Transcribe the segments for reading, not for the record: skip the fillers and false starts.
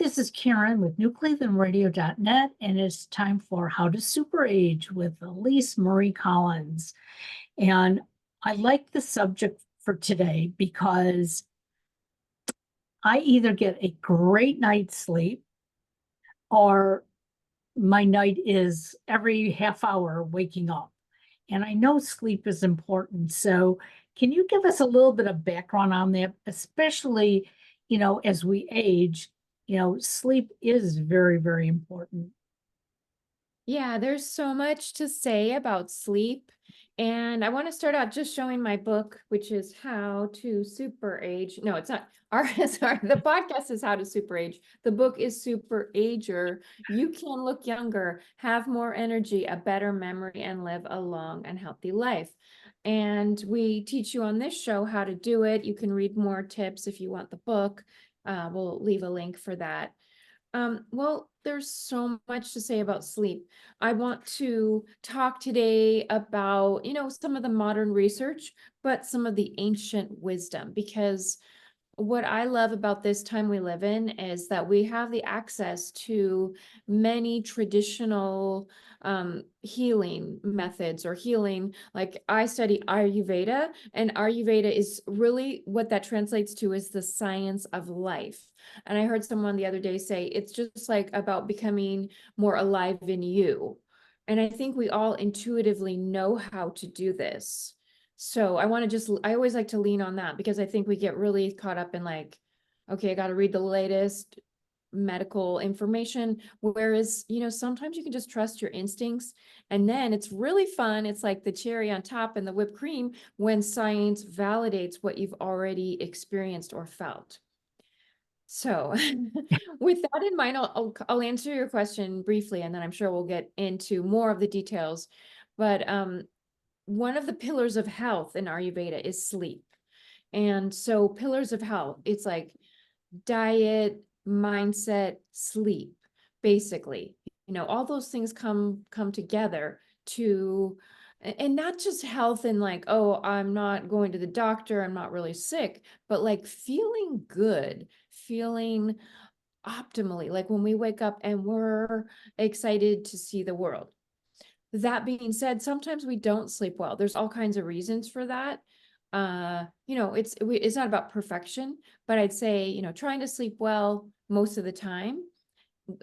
This is Karen with newclevelandradio.net, and it's time for How to Super Age with Elise Marie Collins. And I like the subject for today because I either get a great night's sleep or my night is every half hour waking up. And I know sleep is important. So, can you give us a little bit of background on that, especially, as we age, sleep is very, very important. Yeah, there's so much to say about sleep. And I want to start out just showing my book, which is How to Super Age. No, it's not. Sorry, the podcast is How to Super Age. The book is Super Ager. You can look younger, have more energy, a better memory, and live a long and healthy life. And we teach you on this show how to do it. You can read more tips if you want the book. We'll leave a link for that. Well, there's so much to say about sleep. I want to talk today about, some of the modern research, but some of the ancient wisdom, because what I love about this time we live in is that we have the access to many traditional healing methods or healing. Like I study Ayurveda, and Ayurveda is really what that translates to is the science of life. And I heard someone the other day say it's just like about becoming more alive in you. And I think we all intuitively know how to do this. So I always like to lean on that because I think we get really caught up in like, okay, I got to read the latest medical information. Whereas, sometimes you can just trust your instincts. And then it's really fun. It's like the cherry on top and the whipped cream when science validates what you've already experienced or felt. So with that in mind, I'll answer your question briefly, and then I'm sure we'll get into more of the details. But one of the pillars of health in Ayurveda is sleep. And so pillars of health, it's like diet, mindset, sleep, basically. All those things come together to and not just health and like, oh, I'm not going to the doctor, I'm not really sick, but like feeling good, feeling optimally, like when we wake up and we're excited to see the world. That being said, sometimes we don't sleep well. There's all kinds of reasons for that. It's not about perfection, but I'd say, trying to sleep well most of the time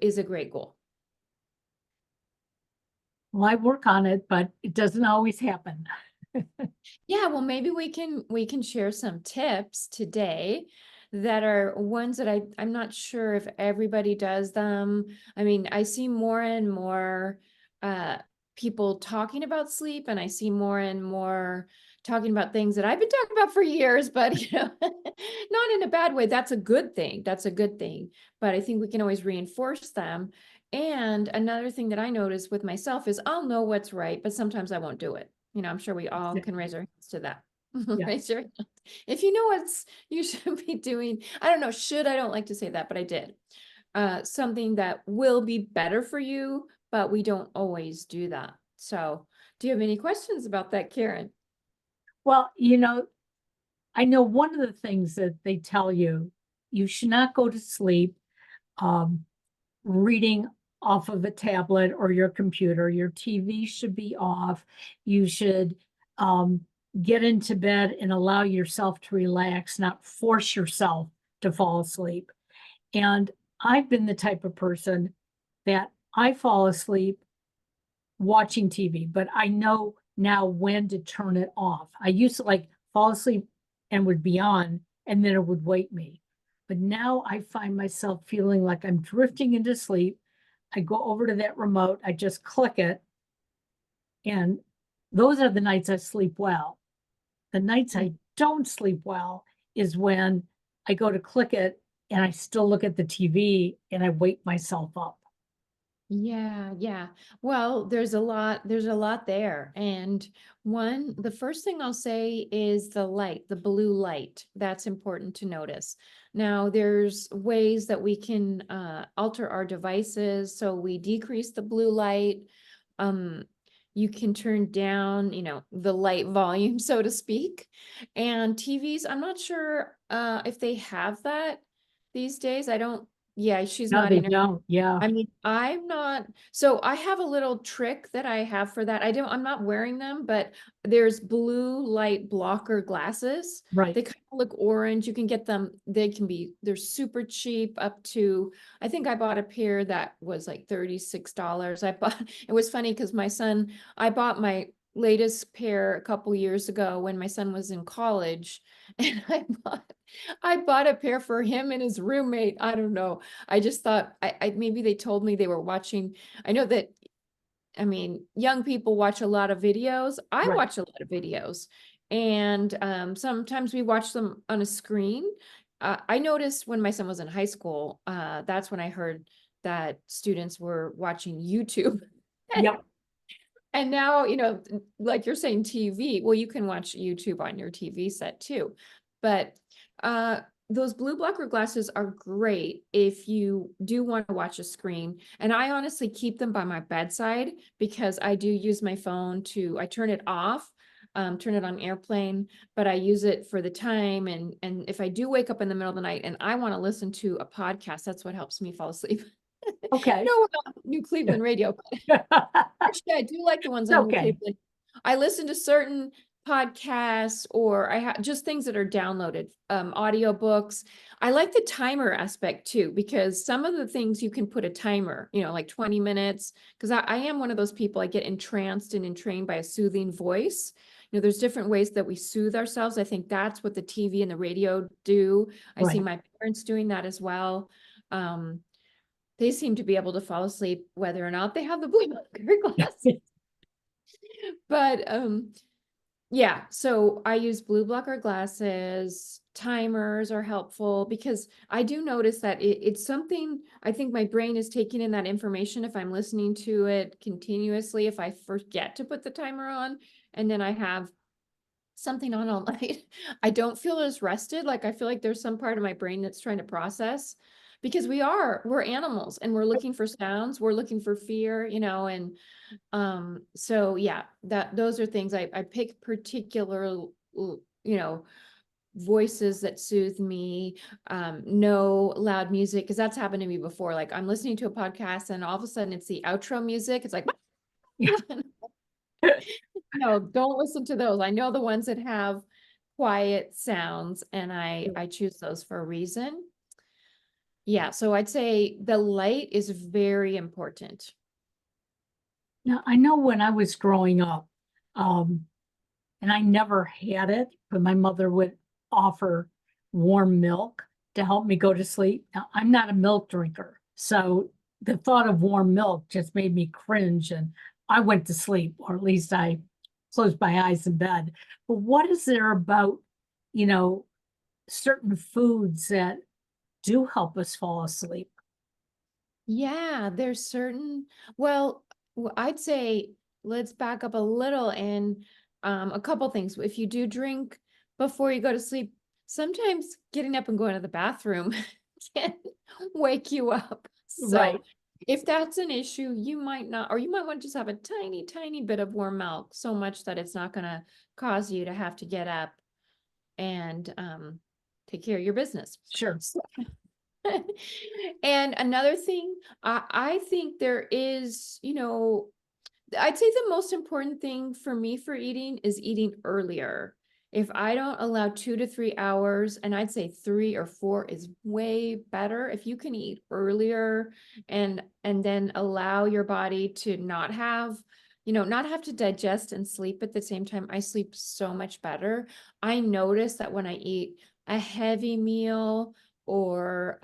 is a great goal. Well, I work on it, but it doesn't always happen. Yeah, well, maybe we can share some tips today that are ones that I'm not sure if everybody does them. I mean, I see more and more uh people talking about sleep, and I see more and more talking about things that I've been talking about for years, but not in a bad way. That's a good thing. That's a good thing. But I think we can always reinforce them. And another thing that I notice with myself is I'll know what's right, but sometimes I won't do it. I'm sure we all can raise our hands to that. Yeah. Raise your hand. If you know what you should be doing, I don't know, I don't like to say that, but I did. Something that will be better for you, but we don't always do that. So do you have any questions about that, Karen? Well, I know one of the things that they tell you, you should not go to sleep um, reading off of a tablet or your computer. Your TV should be off. You should um, get into bed and allow yourself to relax, not force yourself to fall asleep. And I've been the type of person that I fall asleep watching TV, but I know now when to turn it off. I used to like fall asleep and would be on, and then it would wake me. But now I find myself feeling like I'm drifting into sleep. I go over to that remote, I just click it, and those are the nights I sleep well. The nights I don't sleep well is when I go to click it and I still look at the TV and I wake myself up. Yeah, yeah. Well, there's a lot there. And the first thing I'll say is the light, the blue light. That's important to notice. Now, there's ways that we can alter our devices so we decrease the blue light. Um, you can turn down, the light volume, so to speak. And TVs, I'm not sure if they have that these days. I don't Yeah, she's No, not they in her. don't. Yeah, I mean, I'm not, so I have a little trick that I have for that. I'm not wearing them, but there's blue light blocker glasses. right. They kind of look orange. You can get them, they're super cheap up to, I think I bought a pair that was like $36. It was funny because I bought my latest pair a couple years ago when my son was in college and I bought a pair for him and his roommate. I don't know. I just thought maybe they told me they were watching. I know that, I mean, young people watch a lot of videos. I Right. watch a lot of videos, and sometimes we watch them on a screen. I noticed when my son was in high school, that's when I heard that students were watching YouTube. Yep. And now, like you're saying, TV, well, you can watch YouTube on your TV set too. But uh, those blue blocker glasses are great if you do want to watch a screen. And I honestly keep them by my bedside because I do use my phone I turn it off, turn it on airplane, but I use it for the time. And if I do wake up in the middle of the night and I want to listen to a podcast, that's what helps me fall asleep. Okay. No, New Cleveland Radio. Actually, I do like the ones It's on New okay. Cleveland. I listen to certain podcasts or I have just things that are downloaded, audiobooks. I like the timer aspect too, because some of the things you can put a timer, like 20 minutes, because I am one of those people, I get entranced and entrained by a soothing voice. There's different ways that we soothe ourselves. I think that's what the TV and the radio do. I see Right. my parents doing that as well. Um, they seem to be able to fall asleep whether or not they have the blue glasses. But yeah, so I use blue blocker glasses. Timers are helpful because I do notice that it's something I think my brain is taking in that information if I'm listening to it continuously, if I forget to put the timer on and then I have something on all night, I don't feel as rested. Like I feel like there's some part of my brain that's trying to process because we're animals and we're looking for sounds, we're looking for fear, and so yeah, those are things I pick particular, voices that soothe me, no loud music, because that's happened to me before. Like I'm listening to a podcast and all of a sudden it's the outro music. It's like, Yeah. no, don't listen to those. I know the ones that have quiet sounds and I choose those for a reason. Yeah, so I'd say the light is very important. Now, I know when I was growing up, um, and I never had it, but my mother would offer warm milk to help me go to sleep. Now, I'm not a milk drinker, so the thought of warm milk just made me cringe, and I went to sleep, or at least I closed my eyes in bed. But what is there about, you know, certain foods that do help us fall asleep? Yeah, there's certain, well, I'd say let's back up a little and a couple things. If you do drink before you go to sleep, sometimes getting up and going to the bathroom can wake you up. So Right, if that's an issue, you might not, or you might want to just have a tiny, tiny bit of warm milk, so much that it's not going to cause you to have to get up and take care of your business. sure. So and another thing, I think there is, I'd say the most important thing for me for eating is eating earlier. If I don't allow 2 to 3 hours, and I'd say 3 or 4 is way better. If you can eat earlier and then allow your body to not have to digest and sleep at the same time. I sleep so much better. I notice that when I eat a heavy meal or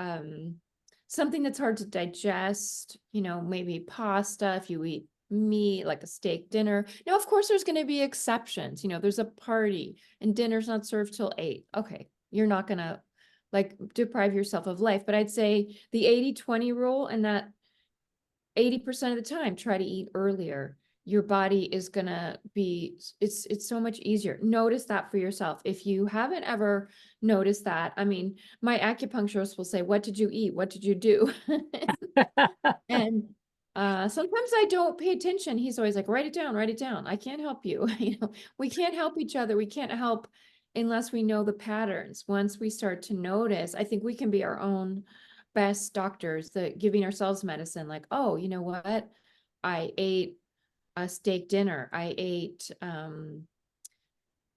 something that's hard to digest, maybe pasta, if you eat meat, like a steak dinner. Now, of course, there's going to be exceptions. There's a party and dinner's not served till 8. Okay, you're not going to like deprive yourself of life. But I'd say the 80-20 rule, and that 80% of the time, try to eat earlier. Your body is gonna be, it's so much easier. Notice that for yourself. If you haven't ever noticed that, I mean, my acupuncturist will say, what did you eat? What did you do? And sometimes I don't pay attention. He's always like, write it down, write it down. I can't help you. We can't help each other. We can't help unless we know the patterns. Once we start to notice, I think we can be our own best doctors, giving ourselves medicine, like, oh, you know what? I ate a steak dinner. I ate, and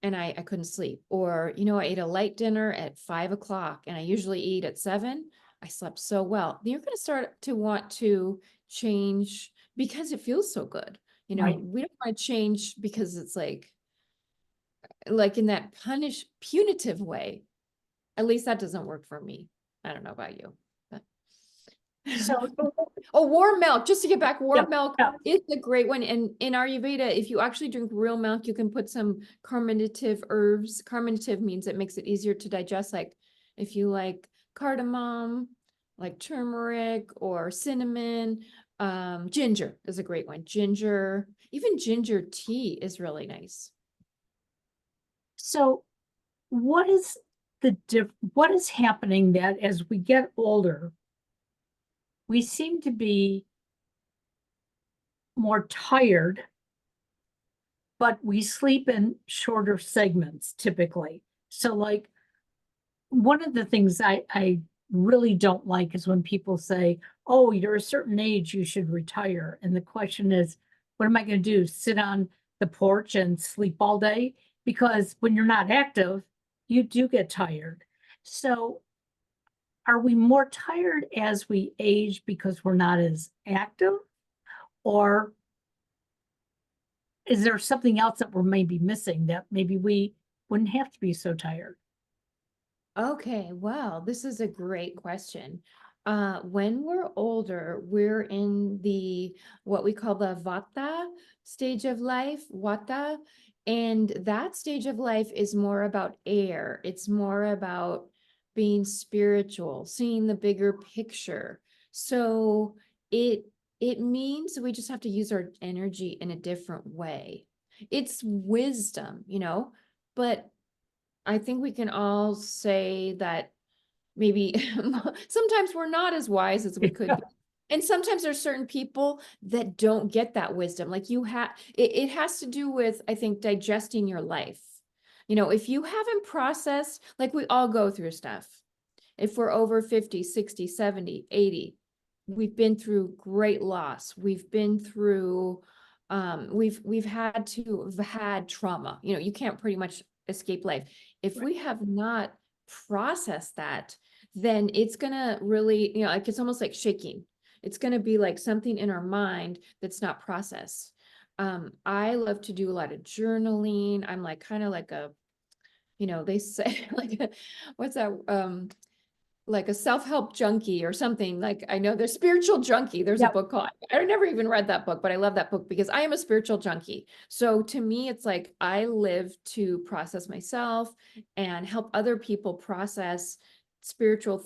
I couldn't sleep. Or, I ate a light dinner at 5 o'clock and I usually eat at 7. I slept so well. You're going to start to want to change because it feels so good. Right. We don't want to change because it's like in that punitive way. At least that doesn't work for me. I don't know about you. But So, oh, warm milk, just to get back, yeah, warm milk yeah. is a great one. And in Ayurveda, if you actually drink real milk, you can put some carminative herbs. Carminative means it makes it easier to digest. Like if you like cardamom, like turmeric or cinnamon, ginger is a great one. Ginger, even ginger tea is really nice. So what is what is happening that as we get older, we seem to be more tired, but we sleep in shorter segments typically. So like one of the things I really don't like is when people say, oh, you're a certain age, you should retire. And the question is, what am I going to do? Sit on the porch and sleep all day? Because when you're not active, you do get tired. So are we more tired as we age because we're not as active? Or is there something else that we're maybe missing that maybe we wouldn't have to be so tired? Okay, well, this is a great question. When we're older, we're in what we call the Vata stage of life, Vata, and that stage of life is more about air. It's more about being spiritual, seeing the bigger picture. So it it means we just have to use our energy in a different way. It's wisdom, but I think we can all say that maybe sometimes we're not as wise as we could be. And sometimes there's certain people that don't get that wisdom. Like it has to do with, I think, digesting your life. If you haven't processed, like we all go through stuff. If we're over 50, 60, 70, 80, we've been through great loss. We've been through, we've had trauma. You can't pretty much escape life. If we have not processed that, then it's gonna really, like it's almost like shaking. It's gonna be like something in our mind that's not processed. I love to do a lot of journaling. I'm like kind of like they say what's that? Like a self-help junkie or something. Like I know there's spiritual junkie. There's a Yep. book called, I never even read that book, but I love that book because I am a spiritual junkie. So to me, it's like I live to process myself and help other people process spiritual,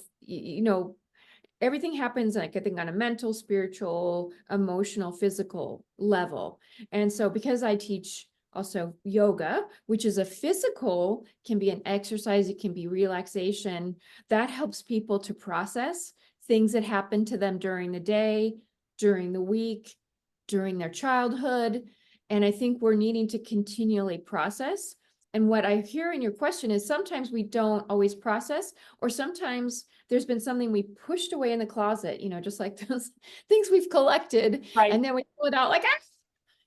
everything happens, like I think on a mental, spiritual, emotional, physical level. And so because I teach also yoga, which is a physical, can be an exercise, it can be relaxation, that helps people to process things that happen to them during the day, during the week, during their childhood. And I think we're needing to continually process. And what I hear in your question is sometimes we don't always process, or sometimes there's been something we pushed away in the closet, just like those things we've collected, Right. and then we pull it out like, ah!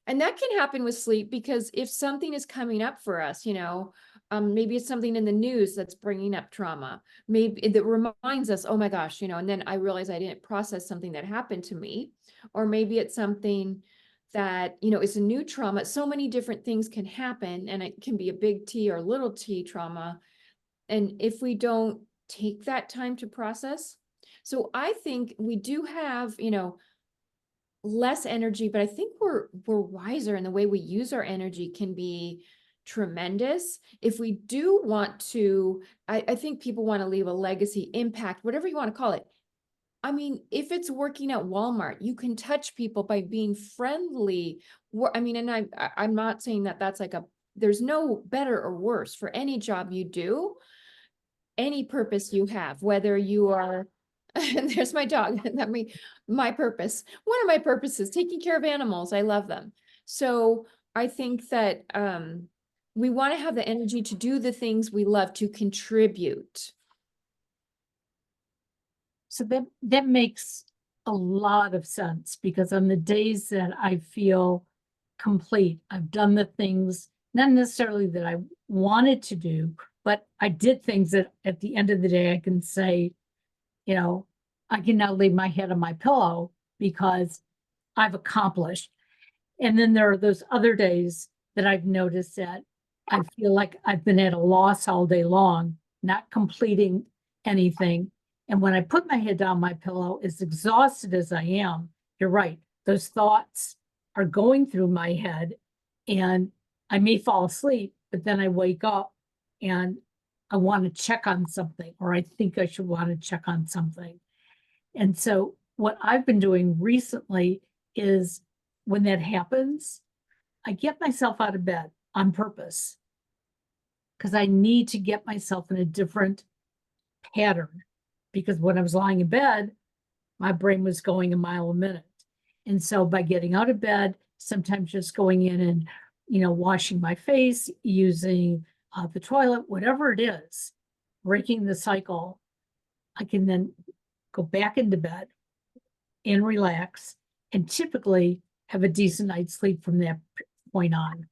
And that can happen with sleep because if something is coming up for us, maybe it's something in the news that's bringing up trauma, maybe that reminds us, oh my gosh, and then I realize I didn't process something that happened to me, or maybe it's something that, is a new trauma. So many different things can happen, and it can be a big T or little t trauma. And if we don't take that time to process, so I think we do have, less energy, but I think we're wiser, and the way we use our energy can be tremendous. If we do want to, I think people want to leave a legacy, impact, whatever you want to call it. I mean, if it's working at Walmart, you can touch people by being friendly. I mean, and I'm not saying that that's like there's no better or worse for any job you do, any purpose you have, whether you are, and there's my dog, my purpose. One of my purposes, taking care of animals. I love them. So I think that we want to have the energy to do the things we love, to contribute. So that makes a lot of sense, because on the days that I feel complete, I've done the things, not necessarily that I wanted to do, but I did things that at the end of the day, I can say, you know, I can now lay my head on my pillow because I've accomplished. And then there are those other days that I've noticed that I feel like I've been at a loss all day long, not completing anything. And when I put my head on my pillow, as exhausted as I am, you're right, those thoughts are going through my head, and I may fall asleep, but then I wake up and I want to check on something, or I think I should want to check on something. And so what I've been doing recently is, when that happens, I get myself out of bed on purpose, because I need to get myself in a different pattern. Because when I was lying in bed, my brain was going a mile a minute. And so by getting out of bed, sometimes just going in and, washing my face, using the toilet, whatever it is, breaking the cycle, I can then go back into bed and relax, and typically have a decent night's sleep from that point on.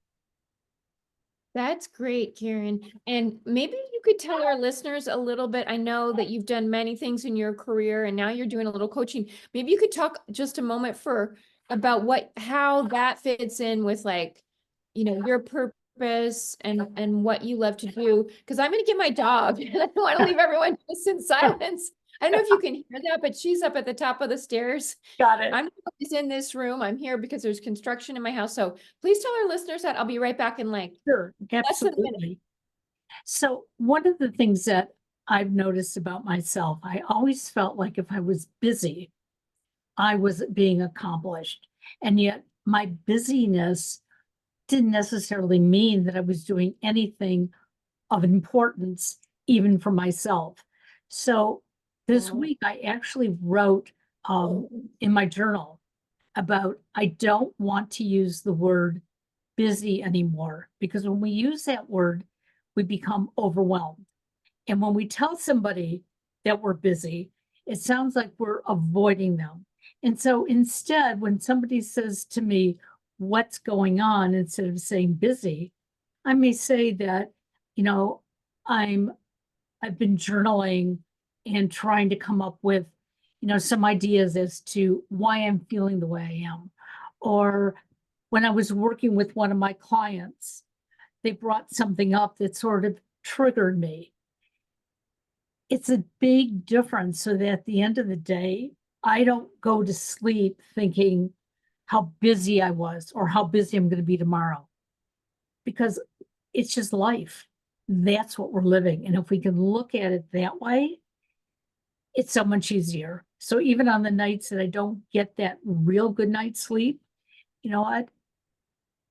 That's great, Karen. And maybe you could tell our listeners a little bit. I know that you've done many things in your career and now you're doing a little coaching. Maybe you could talk just a moment about how that fits in with, like, your purpose and what you love to do. Because I'm going to get my dog and I don't want to leave everyone just in silence. I don't know if you can hear that, but she's up at the top of the stairs. Got it. I'm always in this room. I'm here because there's construction in my house. So please tell our listeners that I'll be right back in like Sure, less than a minute. absolutely. So one of the things that I've noticed about myself, I always felt like if I was busy, I was being accomplished. And yet my busyness didn't necessarily mean that I was doing anything of importance, even for myself. So this Oh. week I actually wrote in my journal about, I don't want to use the word busy anymore, because when we use that word, we become overwhelmed. And when we tell somebody that we're busy, it sounds like we're avoiding them. And so instead, when somebody says to me, what's going on, instead of saying busy, I may say that, you know, I'm I've been journaling and trying to come up with, some ideas as to why I'm feeling the way I am. Or when I was working with one of my clients, they brought something up that sort of triggered me. It's a big difference, so that at the end of the day, I don't go to sleep thinking how busy I was or how busy I'm going to be tomorrow, because it's just life. That's what we're living. And if we can look at it that way, it's so much easier. So even on the nights that I don't get that real good night's sleep, you know what?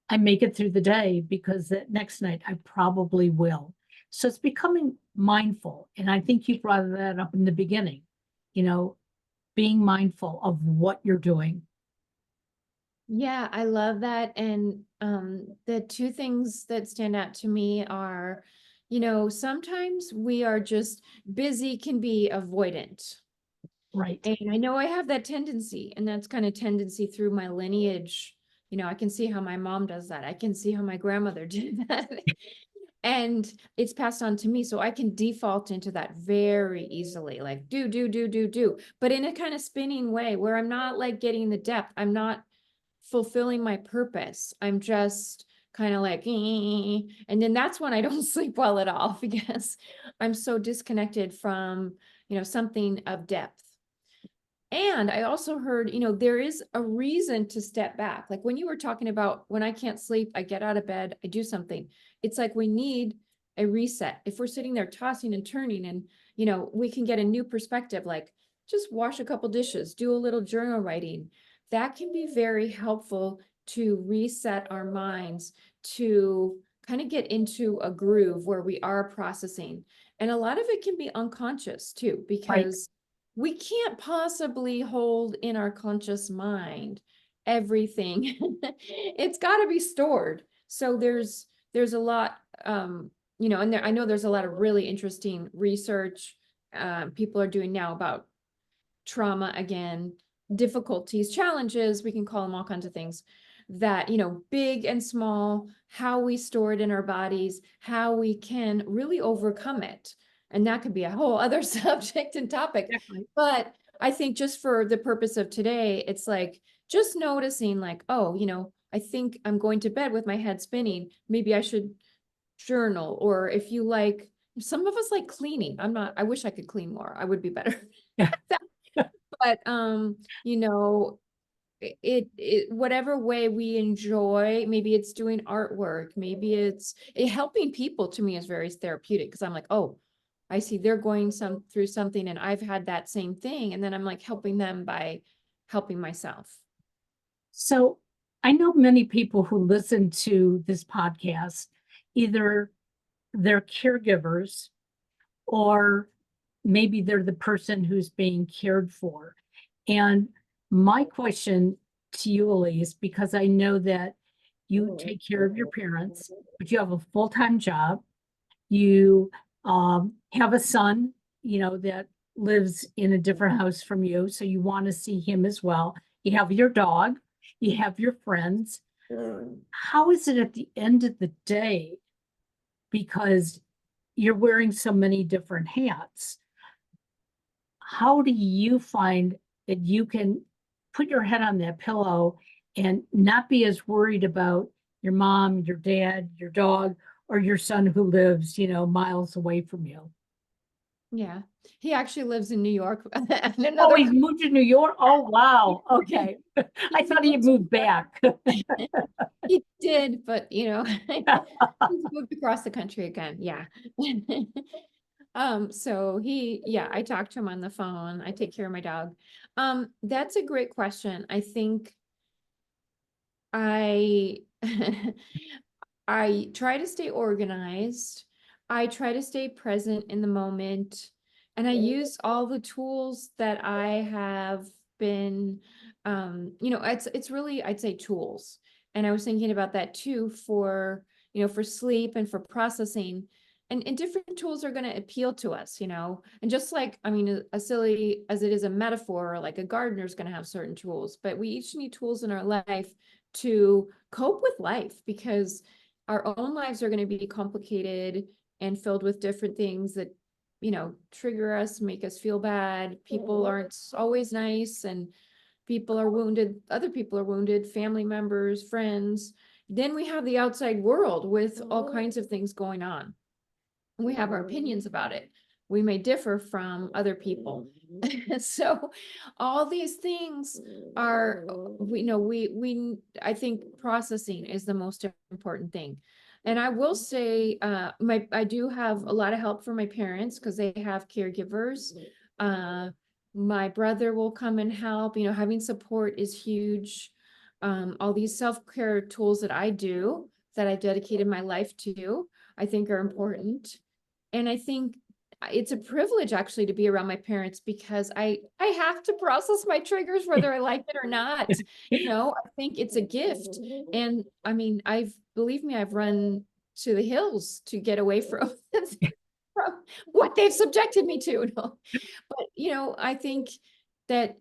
I make it through the day, because that next night I probably will. So it's becoming mindful. And I think you brought that up in the beginning, you know, being mindful of what you're doing. Yeah, I love that. And the two things that stand out to me are, sometimes we are just busy can be avoidant. Right. And I know I have that tendency, and that's kind of tendency through my lineage. I can see how my mom does that. I can see how my grandmother did that. And it's passed on to me. So I can default into that very easily, like do. But in a kind of spinning way where I'm not like getting the depth. I'm not fulfilling my purpose. I'm just kind of like, and then that's when I don't sleep well at all, because I'm so disconnected from, something of depth. And I also heard, there is a reason to step back. Like when you were talking about, when I can't sleep, I get out of bed, I do something. It's like we need a reset. If we're sitting there tossing and turning and, we can get a new perspective, like just wash a couple dishes, do a little journal writing. That can be very helpful to reset our minds, to kind of get into a groove where we are processing. And a lot of it can be unconscious too, Right. because we can't possibly hold in our conscious mind everything. It's got to be stored. So there's a lot, and I know there's a lot of really interesting research people are doing now about trauma again, difficulties, challenges, we can call them all kinds of things that, big and small, how we store it in our bodies, how we can really overcome it. And that could be a whole other subject and topic. Exactly. But I think just for the purpose of today, it's like just noticing like, oh, I think I'm going to bed with my head spinning. Maybe I should journal. Or if you like, some of us like cleaning. I wish I could clean more. I would be better. Yeah. But whatever way we enjoy, maybe it's doing artwork, maybe it's helping people, to me is very therapeutic, because I'm like, oh, I see they're going through something and I've had that same thing, and then I'm like helping them by helping myself. So I know many people who listen to this podcast, either they're caregivers or maybe they're the person who's being cared for. And my question to you, Elise, because I know that you take care of your parents, but you have a full-time job. You have a son, that lives in a different house from you, so you want to see him as well. You have your dog, you have your friends. How is it at the end of the day? Because you're wearing so many different hats. How do you find that you can put your head on that pillow and not be as worried about your mom, your dad, your dog, or your son who lives, miles away from you? Yeah, he actually lives in New York. And Oh, another he's moved to New York? Oh, wow. Okay. I thought he had moved back. he did, but he's moved across the country again. Yeah. So I talk to him on the phone. I take care of my dog. That's a great question. I think I I try to stay organized. I try to stay present in the moment. And I use all the tools that I have been, it's really, I'd say, tools. And I was thinking about that too for sleep and for processing. And different tools are going to appeal to us, and just like, I mean, as silly as it is a metaphor, like a gardener's going to have certain tools, but we each need tools in our life to cope with life, because our own lives are going to be complicated and filled with different things that, trigger us, make us feel bad. People aren't always nice, and people are wounded. Other people are wounded, family members, friends. Then we have the outside world with all kinds of things going on. We have our opinions about it. We may differ from other people. So all these things are, I think processing is the most important thing. And I will say, I do have a lot of help from my parents because they have caregivers. My brother will come and help, having support is huge. All these self-care tools that I do, that I dedicated my life to, I think are important. And I think it's a privilege actually to be around my parents, because I have to process my triggers whether I like it or not. I think it's a gift. And I mean, believe me, I've run to the hills to get away from from what they've subjected me to. No. But I think that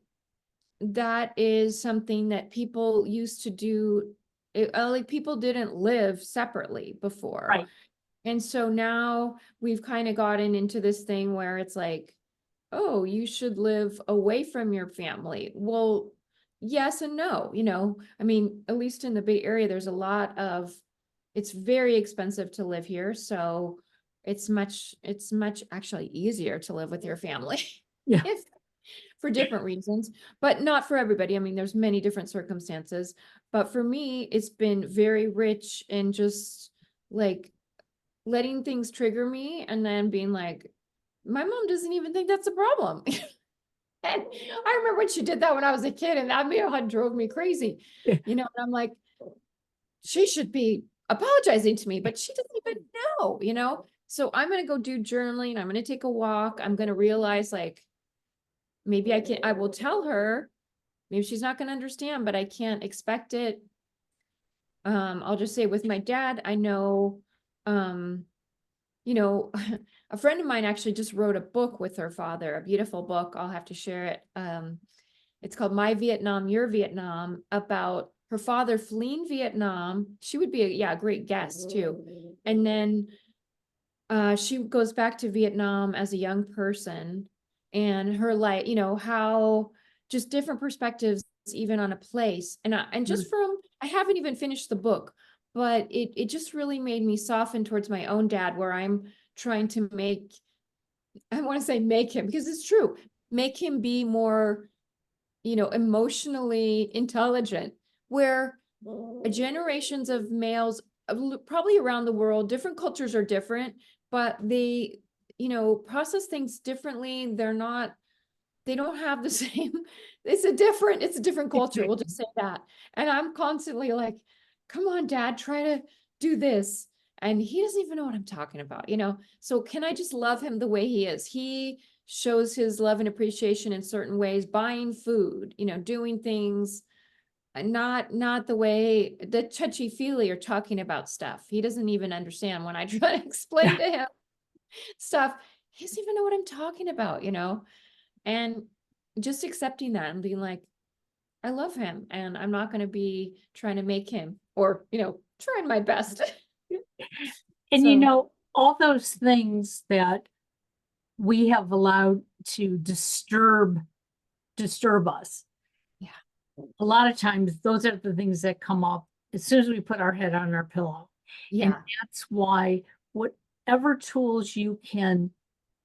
is something that people used to do. Like people didn't live separately before. Right. And so now we've kind of gotten into this thing where it's like, oh, you should live away from your family. Well, yes and no, I mean, at least in the Bay Area, there's a lot of, it's very expensive to live here. So it's much actually easier to live with your family. Yeah. if for different reasons, but not for everybody. I mean, there's many different circumstances, but for me, it's been very rich in just like letting things trigger me and then being like, my mom doesn't even think that's a problem. And I remember when she did that when I was a kid, and that drove me crazy, and I'm like, she should be apologizing to me, but she doesn't even know. So I'm going to go do journaling. I'm going to take a walk. I'm going to realize like, maybe I will tell her, maybe she's not going to understand, but I can't expect it. I'll just say with my dad, I know, you know, a friend of mine actually just wrote a book with her father, a beautiful book. I'll have to share it. It's called My Vietnam, Your Vietnam, about her father fleeing Vietnam. She would be a great guest too. And then she goes back to Vietnam as a young person, and her life, how just different perspectives even on a place. And just from, I haven't even finished the book, but it just really made me soften towards my own dad, where I'm trying to make, I want to say make him, because it's true, make him be more, emotionally intelligent, where generations of males probably around the world, different cultures are different, but they, process things differently. They don't have the same, it's a different culture. We'll just say that. And I'm constantly like, come on, dad, try to do this. And he doesn't even know what I'm talking about, So can I just love him the way he is? He shows his love and appreciation in certain ways, buying food, doing things, not the way the touchy feely or talking about stuff. He doesn't even understand when I try to explain to him stuff. He doesn't even know what I'm talking about, and just accepting that and being like, I love him and I'm not going to be trying to make him, or, trying my best. And So, all those things that we have allowed to disturb us. yeah. A lot of times those are the things that come up as soon as we put our head on our pillow. And Yeah. that's why whatever tools you can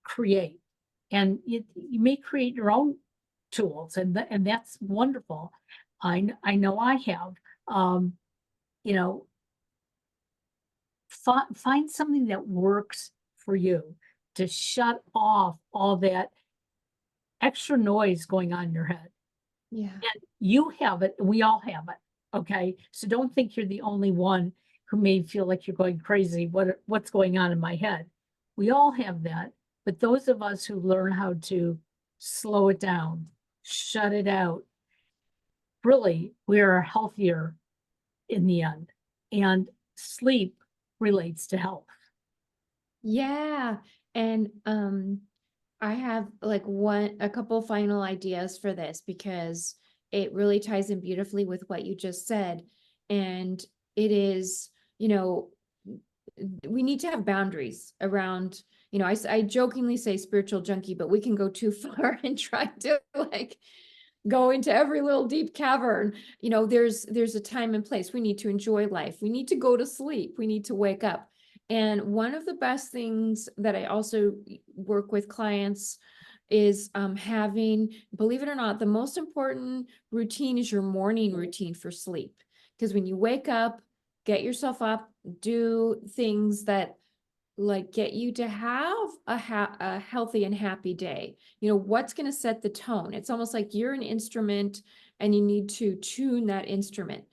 create, and you may create your own tools, and that's wonderful. I know I have. Um, you know, find something that works for you to shut off all that extra noise going on in your head. Yeah. And you have it, we all have it. Okay. So don't think you're the only one who may feel like you're going crazy. What's going on in my head? We all have that. But those of us who learn how to slow it down, shut it out, really, we are healthier in the end. And sleep relates to health. Yeah. And I have like a couple final ideas for this, because it really ties in beautifully with what you just said. And it is, we need to have boundaries around, I jokingly say spiritual junkie, but we can go too far and try to like go into every little deep cavern. There's a time and place. We need to enjoy life. We need to go to sleep. We need to wake up. And one of the best things that I also work with clients is having, believe it or not, the most important routine is your morning routine for sleep. Because when you wake up, get yourself up, do things that like get you to have a healthy and happy day. What's going to set the tone? It's almost like you're an instrument and you need to tune that instrument.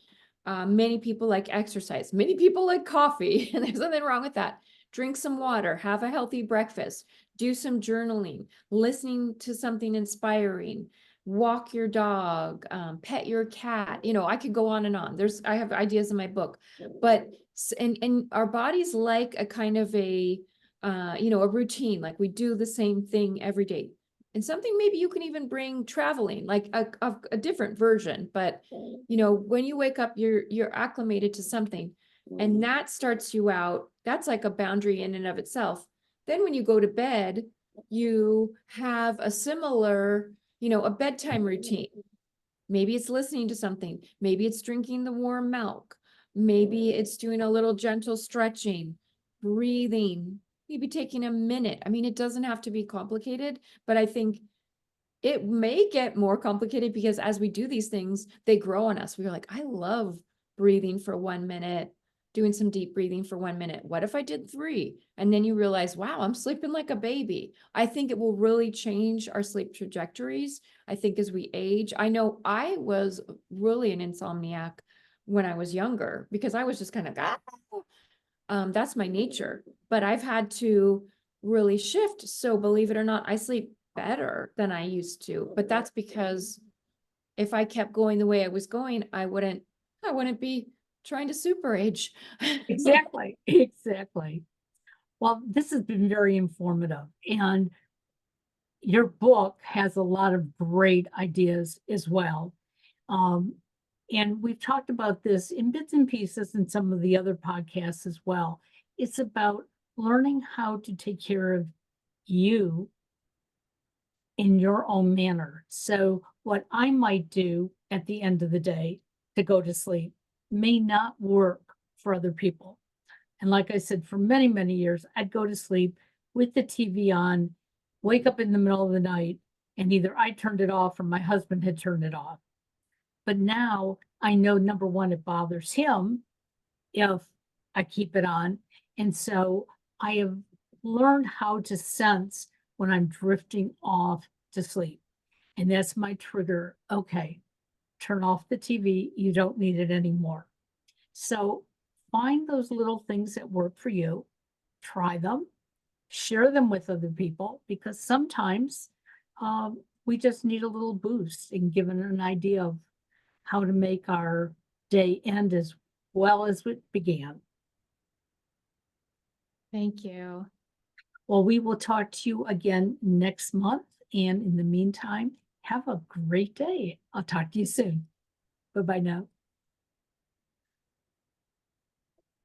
Many people like exercise, many people like coffee, and there's nothing wrong with that. Drink some water, have a healthy breakfast, do some journaling, listening to something inspiring, walk your dog, pet your cat. I could go on and on. I have ideas in my book, but and our bodies like a kind of a a routine, like we do the same thing every day. And something maybe you can even bring traveling, like a different version. But when you wake up, you're acclimated to something, and that starts you out. That's like a boundary in and of itself. Then when you go to bed, you have a similar, a bedtime routine. Maybe it's listening to something. Maybe it's drinking the warm milk. Maybe it's doing a little gentle stretching, breathing, maybe taking a minute. I mean, it doesn't have to be complicated, but I think it may get more complicated because as we do these things, they grow on us. We're like, I love breathing for 1 minute, doing some deep breathing for 1 minute. What if I did 3? And then you realize, wow, I'm sleeping like a baby. I think it will really change our sleep trajectories. I think as we age, I know I was really an insomniac when I was younger because I was just kind of, that's my nature. But I've had to really shift. So believe it or not, I sleep better than I used to. But that's because if I kept going the way I was going, I wouldn't be trying to super age. Exactly. Exactly. Well, this has been very informative, and your book has a lot of great ideas as well. Um, and we've talked about this in bits and pieces in some of the other podcasts as well. It's about learning how to take care of you in your own manner. So, what I might do at the end of the day to go to sleep may not work for other people. And like I said, for many, many years, I'd go to sleep with the TV on, wake up in the middle of the night, and either I turned it off or my husband had turned it off. But now I know, number one, it bothers him if I keep it on. And so I have learned how to sense when I'm drifting off to sleep. And that's my trigger. Okay, turn off the TV. You don't need it anymore. So find those little things that work for you, try them, share them with other people, because sometimes we just need a little boost and given an idea of how to make our day end as well as it began. Thank you. Well, we will talk to you again next month. And in the meantime, have a great day. I'll talk to you soon. Bye bye now.